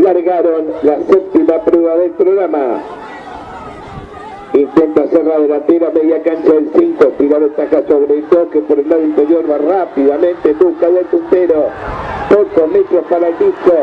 largaron la séptima prueba del programa. Intenta hacer la delantera, media cancha del 5, tira ventaja sobre el toque por el lado interior, va rápidamente, busca del puntero, pocos metros para el disco,